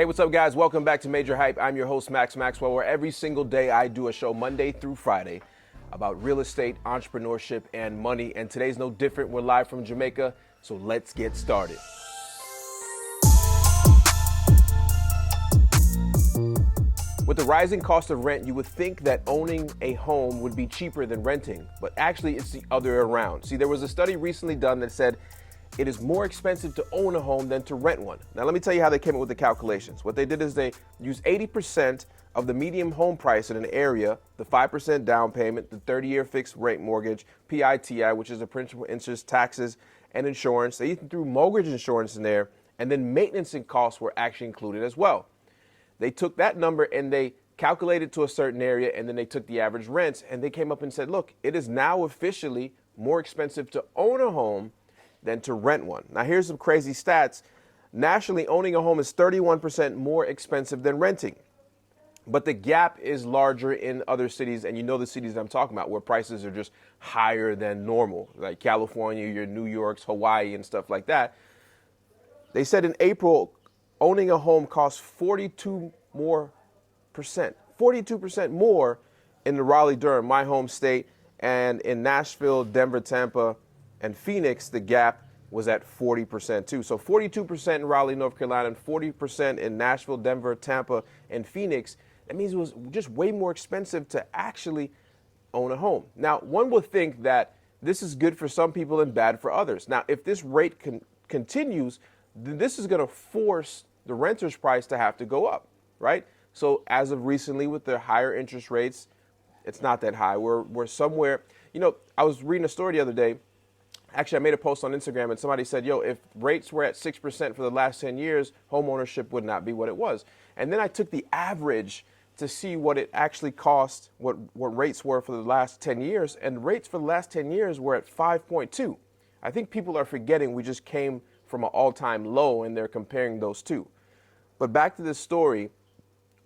Hey, what's up, guys? Welcome back to MajorHype. I'm your host, Maxwell, where every single day I do a show Monday through Friday about real estate, entrepreneurship, and money. And today's no different. We're live from Jamaica, so let's get started. With the rising cost of rent, you would think that owning a home would be cheaper than renting, but actually it's the other way around. See, there was a study recently done that said it is more expensive to own a home than to rent one. Now, let me tell you how they came up with the calculations. What they did is they used 80% of the median home price in an area, the 5% down payment, the 30-year fixed rate mortgage, PITI, which is the principal, interest, taxes, and insurance. They even threw mortgage insurance in there, and then maintenance and costs were actually included as well. They took that number and they calculated to a certain area, and then they took the average rents, and they came up and said, look, it is now officially more expensive to own a home than to rent one. Now, here's some crazy stats. Nationally, owning a home is 31% more expensive than renting. But the gap is larger in other cities, and you know the cities I'm talking about, where prices are just higher than normal, like California, your New York's, Hawaii, and stuff like that. They said in April, owning a home costs 42% more in the Raleigh-Durham, my home state, and in Nashville, Denver, Tampa, and Phoenix, the gap was at 40% too. So 42% in Raleigh, North Carolina, and 40% in Nashville, Denver, Tampa, and Phoenix. That means it was just way more expensive to actually own a home. Now, one would think that this is good for some people and bad for others. Now, if this rate continues, then this is going to force the renter's price to have to go up, right? So as of recently, with the higher interest rates, it's not that high. We're somewhere, you know, I was reading a story the other day. Actually, I made a post on Instagram and somebody said, yo, if rates were at 6% for the last 10 years, home ownership would not be what it was. And then I took the average to see what it actually cost, what rates were for the last 10 years. And rates for the last 10 years were at 5.2. I think people are forgetting we just came from an all-time low and they're comparing those two. But back to this story,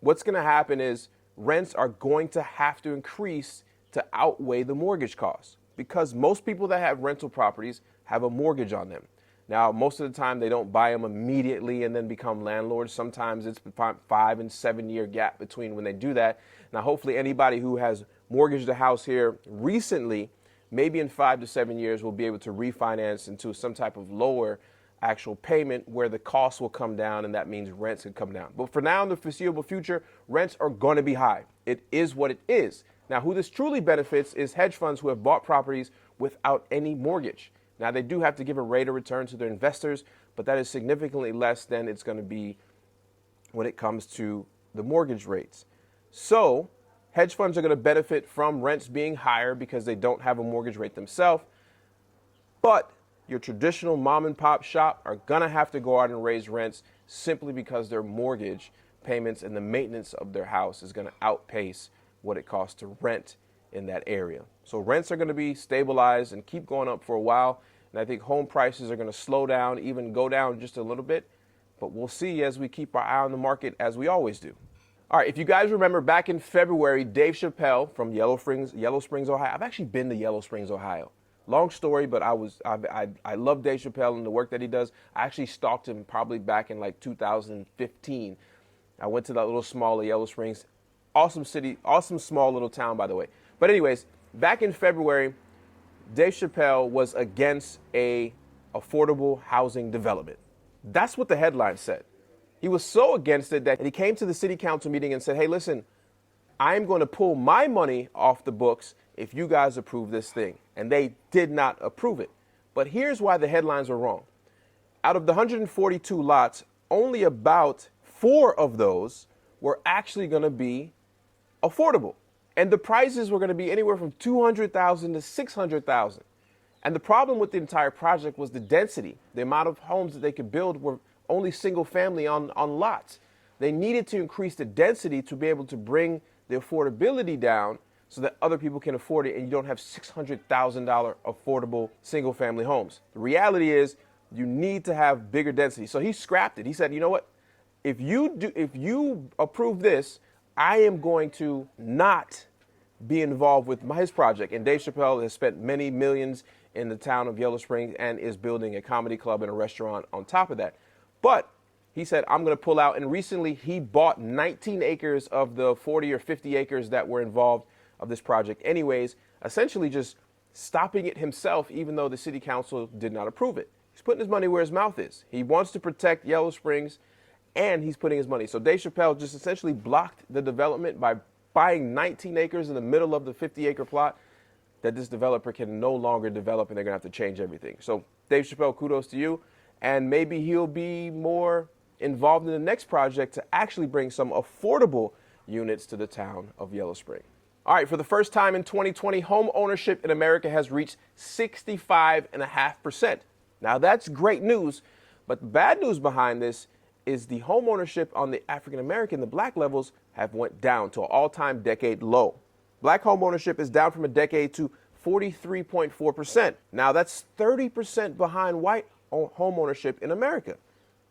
what's going to happen is rents are going to have to increase to outweigh the mortgage costs, because most people that have rental properties have a mortgage on them. Now, most of the time they don't buy them immediately and then become landlords. Sometimes it's 5 and 7 year gap between when they do that. Now, hopefully anybody who has mortgaged a house here recently, maybe in 5 to 7 years, will be able to refinance into some type of lower actual payment where the costs will come down, and that means rents can come down. But for now, in the foreseeable future, rents are going to be high. It is what it is. Now, who this truly benefits is hedge funds who have bought properties without any mortgage. Now, they do have to give a rate of return to their investors, but that is significantly less than it's going to be when it comes to the mortgage rates. So hedge funds are going to benefit from rents being higher because they don't have a mortgage rate themselves. But your traditional mom and pop shop are going to have to go out and raise rents simply because their mortgage payments and the maintenance of their house is going to outpace what it costs to rent in that area. So rents are going to be stabilized and keep going up for a while. And I think home prices are going to slow down, even go down just a little bit. But we'll see as we keep our eye on the market, as we always do. All right, if you guys remember back in February, Dave Chappelle from Yellow Springs, Ohio. I've actually been to Yellow Springs, Ohio. Long story, but I love Dave Chappelle and the work that he does. I actually stalked him probably back in like 2015. I went to that little small Yellow Springs. Awesome city, awesome small little town, by the way. But anyways, back in February, Dave Chappelle was against a affordable housing development. That's what the headline said. He was so against it that he came to the city council meeting and said, hey, listen, I'm going to pull my money off the books if you guys approve this thing. And they did not approve it. But here's why the headlines are wrong. Out of the 142 lots, only about 4 of those were actually going to be affordable. And the prices were going to be anywhere from $200,000 to $600,000. And the problem with the entire project was the density. The amount of homes that they could build were only single family on lots. They needed to increase the density to be able to bring the affordability down so that other people can afford it and you don't have $600,000 affordable single family homes. The reality is you need to have bigger density. So he scrapped it. He said, you know what? If you approve this, I am going to not be involved with his project. And Dave Chappelle has spent many millions in the town of Yellow Springs and is building a comedy club and a restaurant on top of that. But He said, I'm going to pull out. And recently he bought 19 acres of the 40 or 50 acres that were involved of this project anyways, essentially just stopping it himself, even though the city council did not approve it. He's putting his money where his mouth is. He wants to protect Yellow Springs, and he's putting his money. So Dave Chappelle just essentially blocked the development by buying 19 acres in the middle of the 50-acre plot that this developer can no longer develop, and they're going to have to change everything. So Dave Chappelle, kudos to you. And maybe he'll be more involved in the next project to actually bring some affordable units to the town of Yellow Spring. All right, for the first time in 2020, home ownership in America has reached 65.5%. Now that's great news, but the bad news behind this is the home ownership on the African American, the black levels, have went down to an all-time decade low. Black home ownership is down from a decade to 43.4%. Now that's 30% behind white home ownership in America.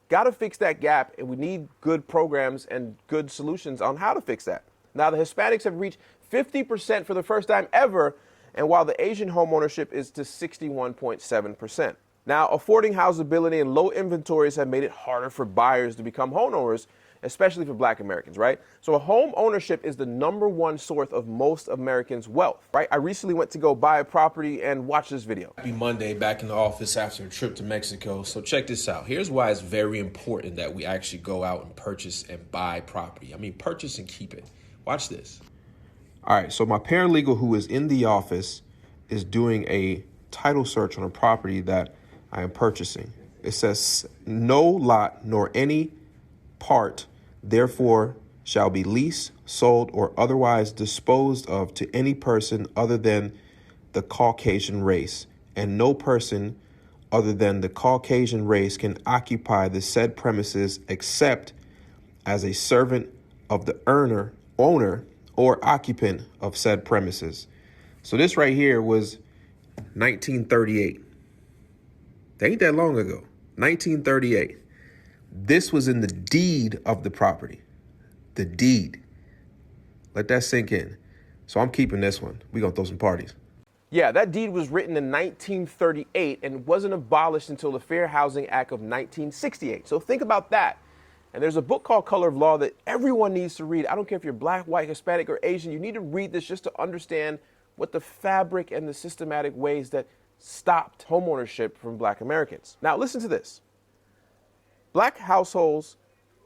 Got to fix that gap, and we need good programs and good solutions on how to fix that. Now the Hispanics have reached 50% for the first time ever, and while the Asian home ownership is to 61.7%. Now, affording housability and low inventories have made it harder for buyers to become homeowners, especially for black Americans, right? So home ownership is the #1 source of most Americans' wealth, right? I recently went to go buy a property and watch this video. Happy Monday, back in the office after a trip to Mexico. So check this out. Here's why it's very important that we actually go out and purchase and buy property. I mean, purchase and keep it. Watch this. All right, so my paralegal who is in the office is doing a title search on a property that I am purchasing. It says no lot nor any part therefore shall be leased, sold, or otherwise disposed of to any person other than the Caucasian race, and no person other than the Caucasian race can occupy the said premises except as a servant of the owner or occupant of said premises. So this right here was 1938. That ain't that long ago. 1938. This was in the deed of the property. The deed. Let that sink in. So I'm keeping this one. We're going to throw some parties. Yeah, that deed was written in 1938 and wasn't abolished until the Fair Housing Act of 1968. So think about that. And there's a book called Color of Law that everyone needs to read. I don't care if you're black, white, Hispanic, or Asian. You need to read this just to understand what the fabric and the systematic ways that stopped homeownership from black Americans. Now, listen to this. Black households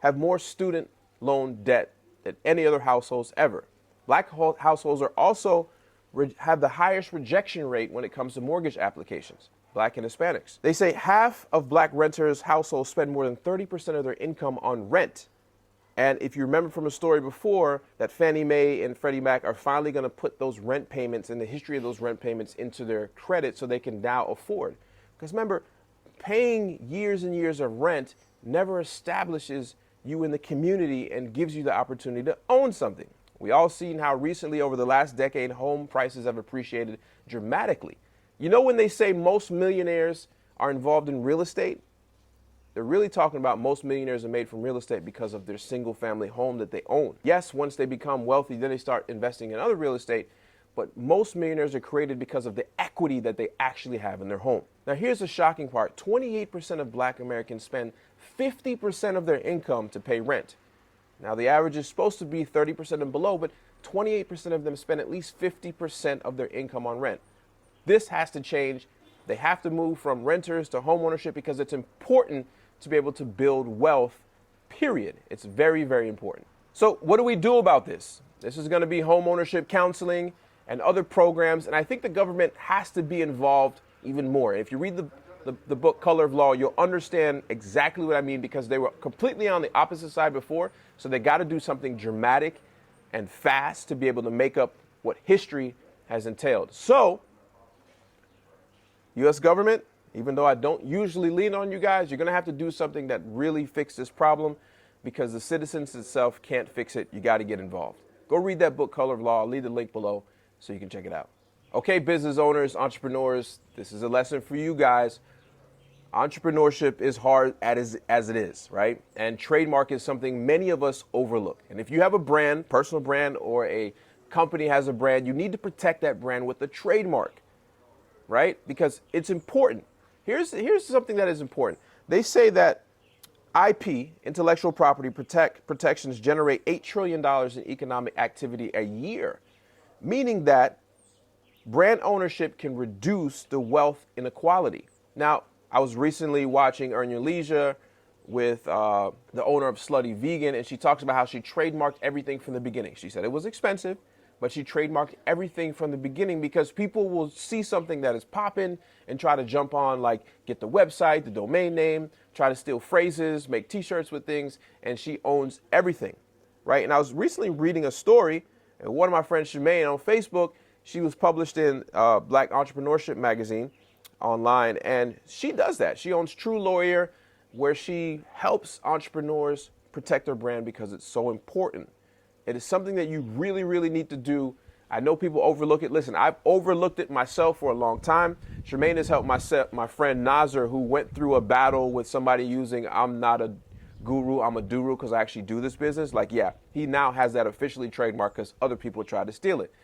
have more student loan debt than any other households ever. Black households are also have the highest rejection rate when it comes to mortgage applications, black and Hispanics. They say half of black renters' households spend more than 30% of their income on rent. And if you remember from a story before, that Fannie Mae and Freddie Mac are finally going to put those rent payments and the history of those rent payments into their credit so they can now afford. Because remember, paying years and years of rent never establishes you in the community and gives you the opportunity to own something. We all seen how recently over the last decade, home prices have appreciated dramatically. You know, when they say most millionaires are involved in real estate, they're really talking about most millionaires are made from real estate because of their single family home that they own. Yes, once they become wealthy, then they start investing in other real estate, but most millionaires are created because of the equity that they actually have in their home. Now, here's the shocking part. 28% of black Americans spend 50% of their income to pay rent. Now, the average is supposed to be 30% and below, but 28% of them spend at least 50% of their income on rent. This has to change. They have to move from renters to home ownership because it's important to be able to build wealth, period. It's very, very important. So what do we do about this? This is going to be home ownership counseling and other programs, and I think the government has to be involved even more. If you read the book Color of Law, you'll understand exactly what I mean, because they were completely on the opposite side before, so they got to do something dramatic and fast to be able to make up what history has entailed. So, U.S. government, even though I don't usually lean on you guys, you're going to have to do something that really fixes this problem, because the citizens itself can't fix it. You got to get involved. Go read that book, Color of Law. I'll leave the link below so you can check it out. Okay, business owners, entrepreneurs, this is a lesson for you guys. Entrepreneurship is hard as it is, right? And trademark is something many of us overlook. And if you have a brand, personal brand, or a company has a brand, you need to protect that brand with a trademark, right? Because it's important. Here's something that is important. They say that IP, intellectual property protections, generate $8 trillion in economic activity a year, meaning that brand ownership can reduce the wealth inequality. Now, I was recently watching Earn Your Leisure with the owner of Slutty Vegan, and she talks about how she trademarked everything from the beginning. She said it was expensive, but she trademarked everything from the beginning because people will see something that is popping and try to jump on, like get the website, the domain name, try to steal phrases, make t-shirts with things, and she owns everything, right? And I was recently reading a story, and one of my friends, Shemaine, on Facebook, she was published in Black Entrepreneurship magazine online, and she does that. She owns True Lawyer, where she helps entrepreneurs protect their brand because it's so important. It is something that you really, really need to do. I know people overlook it. Listen, I've overlooked it myself for a long time. Charmaine has helped my friend Nazar, who went through a battle with somebody using "I'm not a guru, I'm a duru" because I actually do this business. Like, yeah, he now has that officially trademarked because other people tried to steal it.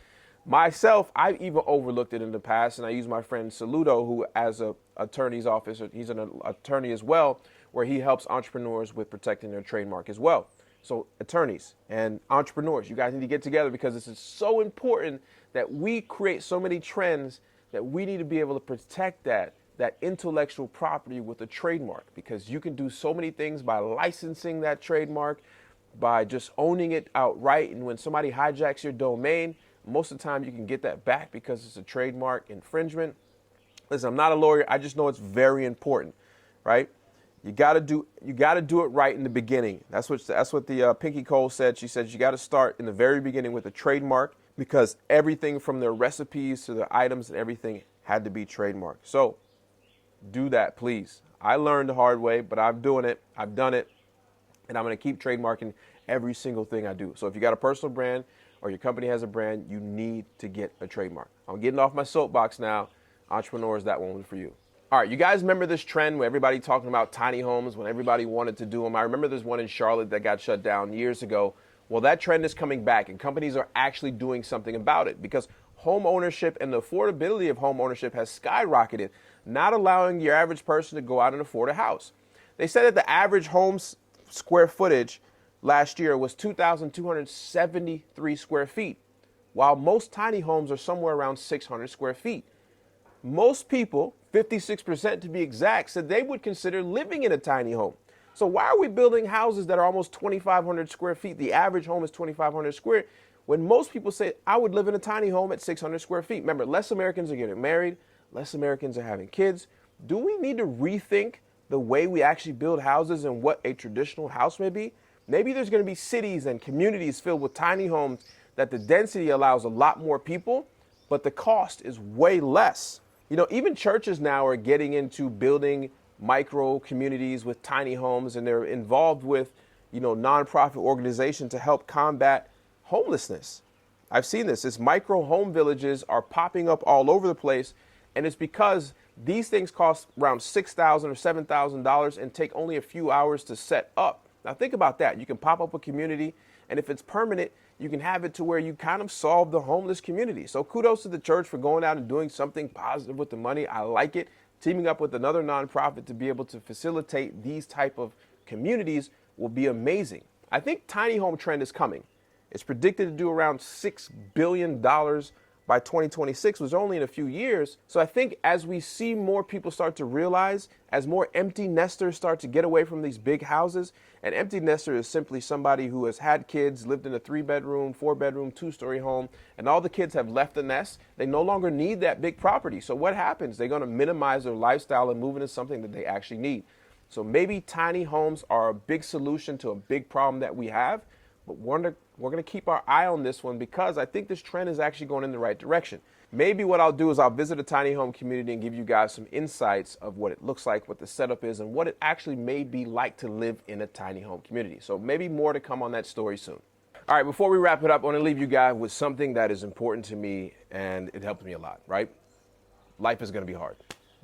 Myself, I've even overlooked it in the past, and I use my friend Saludo, who as an attorney's office, he's an attorney as well, where he helps entrepreneurs with protecting their trademark as well. So attorneys and entrepreneurs, you guys need to get together because this is so important that we create so many trends that we need to be able to protect that intellectual property with a trademark, because you can do so many things by licensing that trademark, by just owning it outright. And when somebody hijacks your domain, most of the time you can get that back because it's a trademark infringement. Listen, I'm not a lawyer. I just know it's very important, right? You got to do it right in the beginning. That's what the Pinky Cole said. She said you got to start in the very beginning with a trademark because everything from their recipes to their items and everything had to be trademarked. So do that, please. I learned the hard way, but I'm doing it. I've done it, and I'm going to keep trademarking every single thing I do. So if you got a personal brand or your company has a brand, you need to get a trademark. I'm getting off my soapbox now. Entrepreneurs, that one was for you. All right, you guys remember this trend where everybody talking about tiny homes when everybody wanted to do them? I remember there's one in Charlotte that got shut down years ago. Well, that trend is coming back, and companies are actually doing something about it because home ownership and the affordability of home ownership has skyrocketed, not allowing your average person to go out and afford a house. They said that the average home's square footage last year was 2,273 square feet, while most tiny homes are somewhere around 600 square feet. Most people, 56% to be exact, said they would consider living in a tiny home. So why are we building houses that are almost 2,500 square feet? The average home is 2,500 square, when most people say, I would live in a tiny home at 600 square feet. Remember, less Americans are getting married, less Americans are having kids. Do we need to rethink the way we actually build houses and what a traditional house may be? Maybe there's going to be cities and communities filled with tiny homes that the density allows a lot more people, but the cost is way less. You know, even churches now are getting into building micro communities with tiny homes, and they're involved with, nonprofit organizations to help combat homelessness. I've seen this. This micro home villages are popping up all over the place, and it's because these things cost around $6,000 or $7,000 and take only a few hours to set up. Now think about that. You can pop up a community, and if it's permanent, you can have it to where you kind of solve the homeless community. So kudos to the church for going out and doing something positive with the money. I like it. Teaming up with another nonprofit to be able to facilitate these type of communities will be amazing. I think tiny home trend is coming. It's predicted to do around $6 billion by 2026, which is only in a few years. So I think as we see more people start to realize, as more empty nesters start to get away from these big houses, an empty nester is simply somebody who has had kids, lived in a 3-bedroom, 4-bedroom, 2-story home, and all the kids have left the nest. They no longer need that big property. So what happens? They're going to minimize their lifestyle and move into something that they actually need. So maybe tiny homes are a big solution to a big problem that we have, but we're going to keep our eye on this one because I think this trend is actually going in the right direction. Maybe what I'll do is I'll visit a tiny home community and give you guys some insights of what it looks like, what the setup is, and what it actually may be like to live in a tiny home community. So maybe more to come on that story soon. All right, before we wrap it up, I want to leave you guys with something that is important to me, and it helped me a lot, right? Life is going to be hard,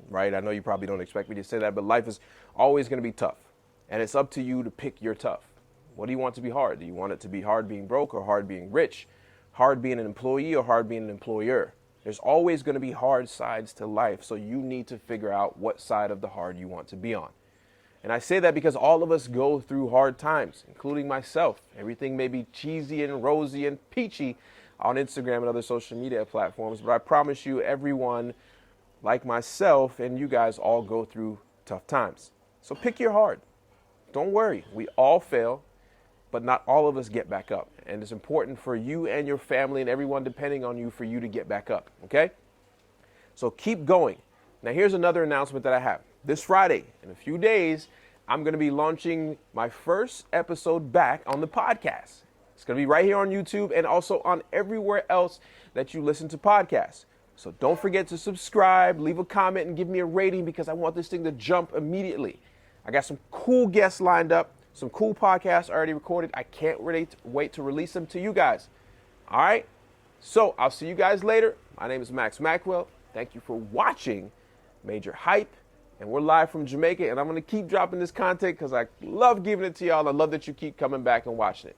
right? I know you probably don't expect me to say that, but life is always going to be tough, and it's up to you to pick your tough. What do you want to be hard? Do you want it to be hard being broke or hard being rich? Hard being an employee or hard being an employer? There's always going to be hard sides to life, so you need to figure out what side of the hard you want to be on. And I say that because all of us go through hard times, including myself. Everything may be cheesy and rosy and peachy on Instagram and other social media platforms, but I promise you, everyone like myself and you guys all go through tough times. So pick your heart. Don't worry. We all fail, but not all of us get back up. And it's important for you and your family and everyone depending on you for you to get back up, okay? So keep going. Now here's another announcement that I have. This Friday, in a few days, I'm going to be launching my first episode back on the podcast. It's going to be right here on YouTube and also on everywhere else that you listen to podcasts. So don't forget to subscribe, leave a comment, and give me a rating because I want this thing to jump immediately. I got some cool guests lined up, some cool podcasts already recorded. I can't wait to release them to you guys. All right? So I'll see you guys later. My name is Maxwell. Thank you for watching MajorHype. And we're live from Jamaica, and I'm going to keep dropping this content because I love giving it to y'all. I love that you keep coming back and watching it.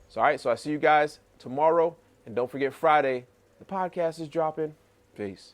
So, all right, so I see you guys tomorrow. And don't forget Friday, the podcast is dropping. Peace.